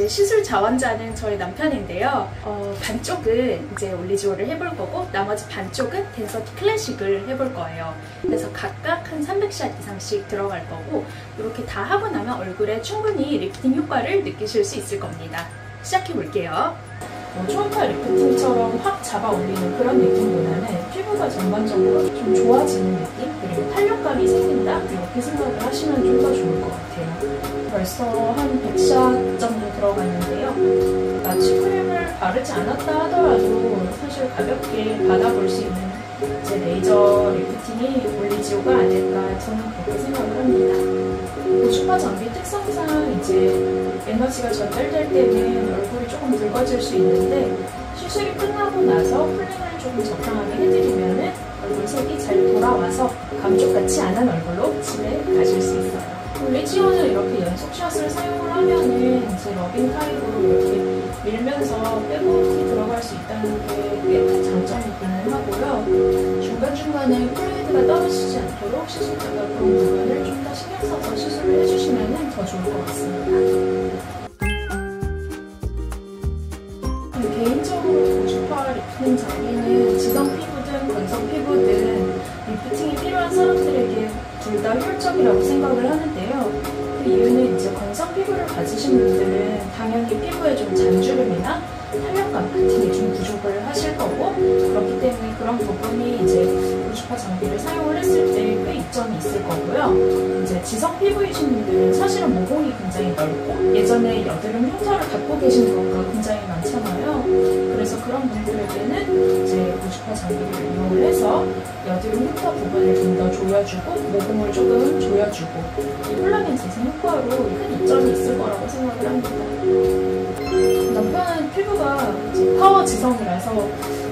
이제 시술 자원자는 저희 남편인데요. 반쪽은 이제 올리지오를 해볼 거고 나머지 반쪽은 덴서티 클래식을 해볼 거예요. 그래서 각각 한 300샷 이상씩 들어갈 거고 이렇게 다 하고 나면 얼굴에 충분히 리프팅 효과를 느끼실 수 있을 겁니다. 시작해 볼게요. 초음파 리프팅처럼 확 잡아 올리는 그런 느낌보다는 피부가 전반적으로 좀 좋아지는 느낌? 그리고 탄력감이 생긴다? 이렇게 생각을 하시면 좀 더 좋을 것 같아요. 벌써 한 100샷 정도 들어갔는데요. 마취 크림을 바르지 않았다 하더라도 사실 가볍게 받아볼 수 있는 제 레이저 리프팅이 올리지오가 아닐까 저는 그렇게 생각을 합니다. 고주파 장비 특성상 이제 에너지가 전달될 때는 얼굴이 조금 붉어질 수 있는데 시술이 끝나고 나서 쿨링을 조금 적당하게 해드리면 얼굴 색이 잘 돌아와서 감쪽같지 않은 얼굴로 집에 가실 수 있어요. 올리지오는 이렇게 연속샷을 사용을 하면은 이제 러빙 타입으로 이렇게 밀면서 백오프이 들어갈 수 있다는 게 꽤 큰 장점이기는 하고요. 중간중간에 플루이드가 떨어지지 않도록 시술 때가 그런 부분을 좀 더 신경 써서 시술을 해주시면 더 좋을 것 같습니다. 개인적으로 고주파 리프팅 장비는 지성 피부든 건성 피부든 리프팅이 필요한 사람들에게 둘 다 효율적이라고 생각을 하는데요. 그 이유는 이제 건성 피부를 가지신 분들은 당연히 피부에 좀 잔주름이나 탄력감 같은 게 좀 부족을 하실 거고 그렇기 때문에 그런 부분이 이제 고주파 장비를 사용을 했을 때 꽤 이점이 있을 거고요. 이제 지성 피부이신 분들은 사실은 모공이 굉장히 넓고 예전에 여드름 흉터를 갖고 계신 경우가 굉장히 많잖아요. 그래서 그런 분들에게는 이제 고주파 장비를 이용을 해서 여드름 흉터 부분을 좀 더 조여주고 모공을 조금 조여주고 이 콜라겐 재생 효과로 큰 이점이 있을 거라고 생각을 합니다. 남편은 피부가 이제 파워 지성이라서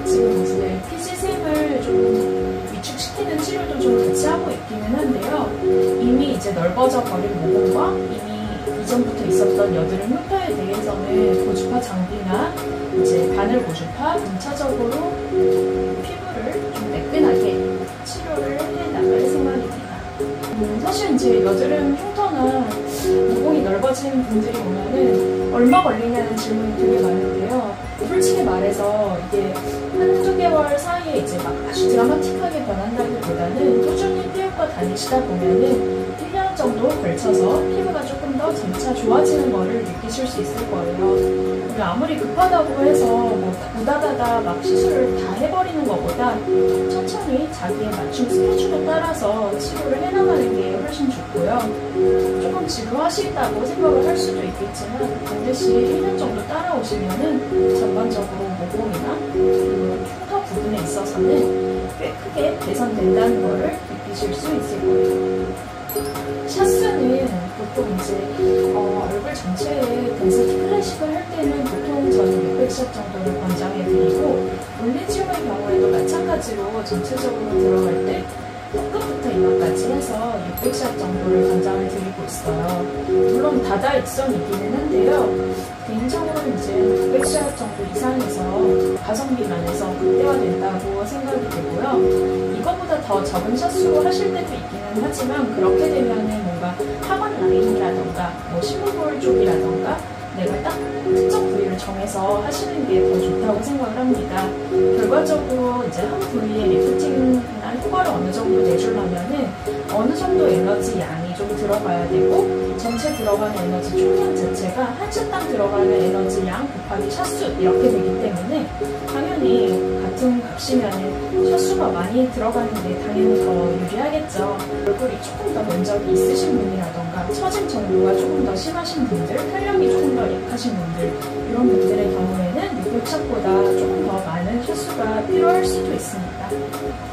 지금 이제 피지샘을 좀 위축시키는 치료도 좀 같이 하고 있기는 한데요. 이미 이제 넓어져 버린 모공과 이미 이전부터 있었던 여드름 흉터에 대해서는 고주파 장비나 이제 바늘 고주파 분차적으로 피부를 좀 매끈하게 치료를 해 나갈 생각입니다. 사실 이제 여드름 흉터나 모공이 넓어진 분들이 오면은 얼마 걸리냐는 질문이 되게 많은데요. 솔직히 말해서 이게 한두 개월 사이에 이제 막 아주 드라마틱하게 변한다기보다는 꾸준히 피부과 다니시다 보면은 1년 정도 걸쳐서 피부가 조금 더 점차 좋아지는 거를 느끼실 수 있을 거예요. 아무리 급하다고 해서 뭐 우다다다 막 시술을 다 해버리는 것보다 천천히 자기의 맞춤 스케줄에 따라서 치료를 해나가는 게 훨씬 좋고요. 조금 지루하시다고 생각을 할 수도 있겠지만 반드시 1년 정도 따라오시면은 전반적으로 모공이나 그리고 흉터 부분에 있어서는 꽤 크게 개선된다는 거를 느끼실 수 있을 거예요. 샷수는 보통 이제 얼굴 전체에 덴서티 클래식을 할 때는 보통 저는 600샷 정도를 권장해드리고 올리지오의 경우에도 마찬가지로 전체적으로 들어갈 때 끝부터 이마까지 해서 600샷 정도를 권장을 드리고 있어요. 물론 다다익선이기는 한데요. 개인적으로 이제 600샷 정도 이상에서 가성비 면에서 극대화된다고 생각이 되고요. 이거보다 더 적은 샷수로 하실 때도 있기는 하지만 그렇게 되면은 뭔가 하관 라인이라던가 뭐 심부볼 쪽이라던가 내가 딱 특정 부위를 정해서 하시는 게 더 좋다고 생각을 합니다. 결과적으로 이제 한 부위의 리프팅이나 효과를 어느 정도 내주려면은 어느 정도 에너지 양이 좀 들어가야 되고 전체 들어가는 에너지 총량 자체가 한 샷당 들어가는 에너지 양 곱하기 샷수 이렇게 되기 때문에 당연히 같은 값이면은 샷수가 많이 들어가는 게 당연히 더 유리하겠죠. 얼굴이 조금 더 면적이 있으신 분이라던가 처짐 정도가 조금 더 심하신 분들, 탄력이 조금 더 약하신 분들 이런 분들의 경우에는 600샷보다 조금 더 많은 샷수가 필요할 수도 있습니다.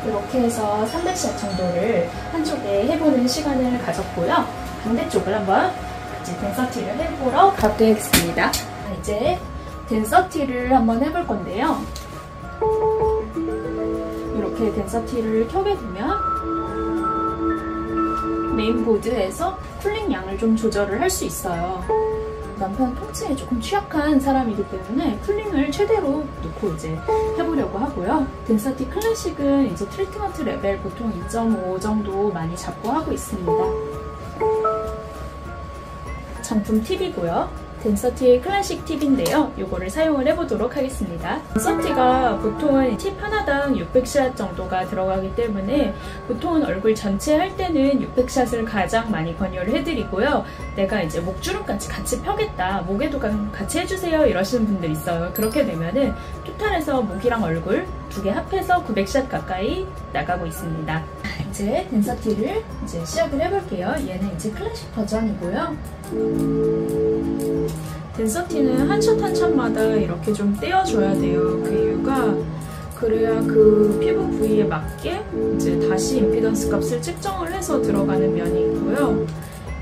이렇게 해서 300샷 정도를 한쪽에 해보는 시간을 가졌고요. 반대쪽을 한번 같이 덴서티를 해보러 가보겠습니다. 이제 덴서티를 한번 해볼 건데요. 이렇게 덴서티를 켜게 되면 메인보드에서 쿨링 양을 좀 조절을 할 수 있어요. 남편 통증에 조금 취약한 사람이기 때문에 쿨링을 최대로 놓고 이제 해보려고 하고요. 덴서티 클래식은 이제 트리트먼트 레벨 보통 2.5 정도 많이 잡고 하고 있습니다. 정품 팁이고요. 덴서티의 클래식 팁인데요. 이거를 사용을 해보도록 하겠습니다. 덴서티가 보통은 팁 하나당 600샷 정도가 들어가기 때문에 보통은 얼굴 전체 할 때는 600샷을 가장 많이 권유를 해드리고요. 내가 이제 목주름까지 같이 펴겠다, 목에도 같이 해주세요 이러시는 분들 있어요. 그렇게 되면은 토탈에서 목이랑 얼굴 두 개 합해서 900샷 가까이 나가고 있습니다. 이제 덴서티를 이제 시작을 해볼게요. 얘는 이제 클래식 버전이고요. 덴서티는 한 샷 한 샷마다 이렇게 좀 떼어줘야 돼요. 그 이유가 그래야 그 피부 부위에 맞게 이제 다시 임피던스 값을 측정을 해서 들어가는 면이 있고요.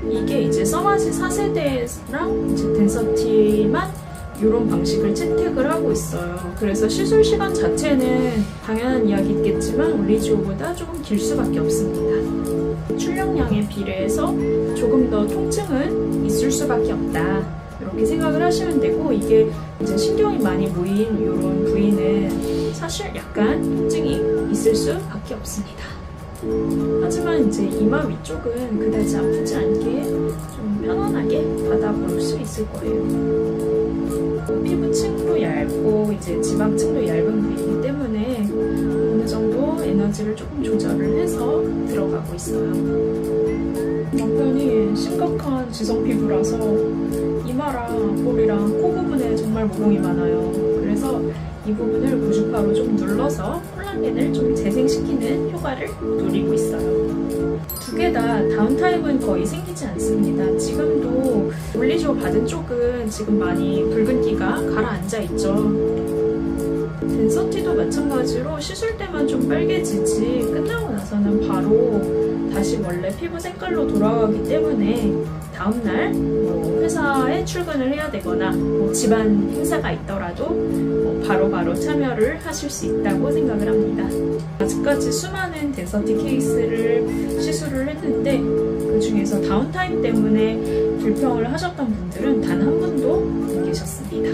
이게 이제 써마시 4세대랑 이제 덴서티만 이런 방식을 채택을 하고 있어요. 그래서 시술 시간 자체는 당연한 이야기겠지만 올리지오보다 조금 길 수밖에 없습니다. 출력량에 비례해서 조금 더 통증은 있을 수밖에 없다, 이렇게 생각을 하시면 되고, 이게 이제 신경이 많이 모인 이런 부위는 사실 약간 통증이 있을 수밖에 없습니다. 하지만 이제 이마 위쪽은 그다지 아프지 않게 좀 편안하게 받아볼 수 있을 거예요. 피부층도 얇고 이제 지방층도 얇은 부위이기 때문에 어느 정도 에너지를 조금 조절을 해서 들어가고 있어요. 남편이 심각한 지성 피부라서 이마랑 볼이랑 코 부분에 정말 모공이 많아요. 그래서 이 부분을 90%로 좀 눌러서 콜라겐을 좀 재생시키는 효과를 노리고 있어요. 두 개 다 다운타임은 거의 생기지 않습니다. 지금도 올리지오 받은 쪽은 지금 많이 붉은기가 가라앉아 있죠. 덴서티도 마찬가지로 시술 때만 좀 빨개지지 끝나고 나서는 바로 다시 원래 피부 색깔로 돌아가기 때문에 다음날 회사에 출근을 해야 되거나 집안 행사가 있더라도 바로바로 참여를 하실 수 있다고 생각을 합니다. 아직까지 수많은 덴서티 케이스를 시술을 했는데 그 중에서 다운타임 때문에 불평을 하셨던 분들은 단 한 분도 안 계셨습니다.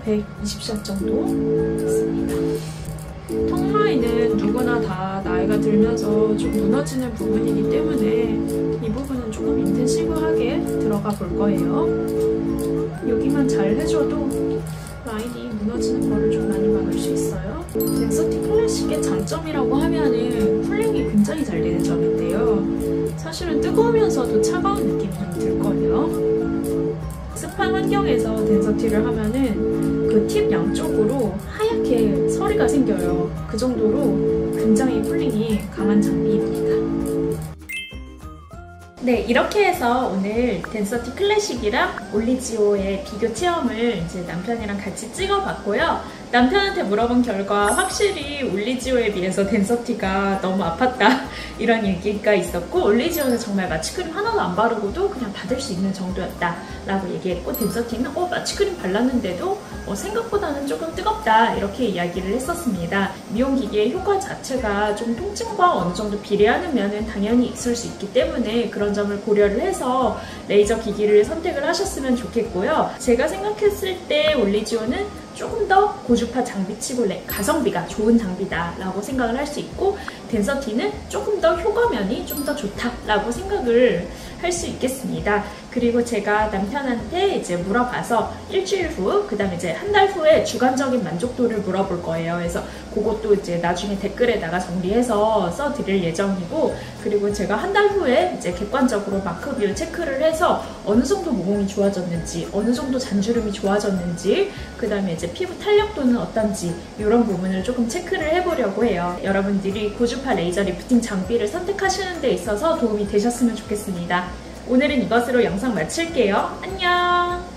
120샷 정도 됐습니다. 턱 라인은 누구나 다 나이가 들면서 좀 무너지는 부분이기 때문에 이 부분은 조금 인텐시브하게 들어가 볼 거예요. 여기만 잘 해줘도 라인이 무너지는 거를 좀 많이 막을 수 있어요. 덴서티 클래식의 장점이라고 하면은 쿨링이 굉장히 잘 되는 점인데요. 사실은 뜨거우면서도 차가운 느낌이 좀 들 거예요. 습한 환경에서 덴서티를 하면은 그 팁 양쪽으로 하얗게 서리가 생겨요. 그 정도로 굉장히 쿨링이 강한 장비입니다. 네, 이렇게 해서 오늘 덴서티 클래식이랑 올리지오의 비교 체험을 이제 남편이랑 같이 찍어봤고요. 남편한테 물어본 결과 확실히 올리지오에 비해서 덴서티가 너무 아팠다 이런 얘기가 있었고, 올리지오는 정말 마취크림 하나도 안 바르고도 그냥 받을 수 있는 정도였다 라고 얘기했고, 덴서티는 마취크림 발랐는데도 생각보다는 조금 뜨겁다 이렇게 이야기를 했었습니다. 미용기기의 효과 자체가 좀 통증과 어느 정도 비례하는 면은 당연히 있을 수 있기 때문에 그런 점을 고려를 해서 레이저 기기를 선택을 하셨으면 좋겠고요. 제가 생각했을 때 올리지오는 조금 더 고주파 장비치고 가성비가 좋은 장비다라고 생각을 할 수 있고, 덴서티는 조금 더 효과면이 좀 더 좋다라고 생각을 할 수 있겠습니다. 그리고 제가 남편한테 이제 물어봐서 일주일 후, 그 다음에 이제 한 달 후에 주관적인 만족도를 물어볼 거예요. 그래서 그것도 이제 나중에 댓글에다가 정리해서 써드릴 예정이고, 그리고 제가 한 달 후에 이제 객관적으로 마크뷰 체크를 해서 어느 정도 모공이 좋아졌는지, 어느 정도 잔주름이 좋아졌는지, 그 다음에 이제 피부 탄력도는 어떤지 이런 부분을 조금 체크를 해보려고 해요. 여러분들이 고주파 레이저 리프팅 장비를 선택하시는 데 있어서 도움이 되셨으면 좋겠습니다. 오늘은 이것으로 영상 마칠게요. 안녕!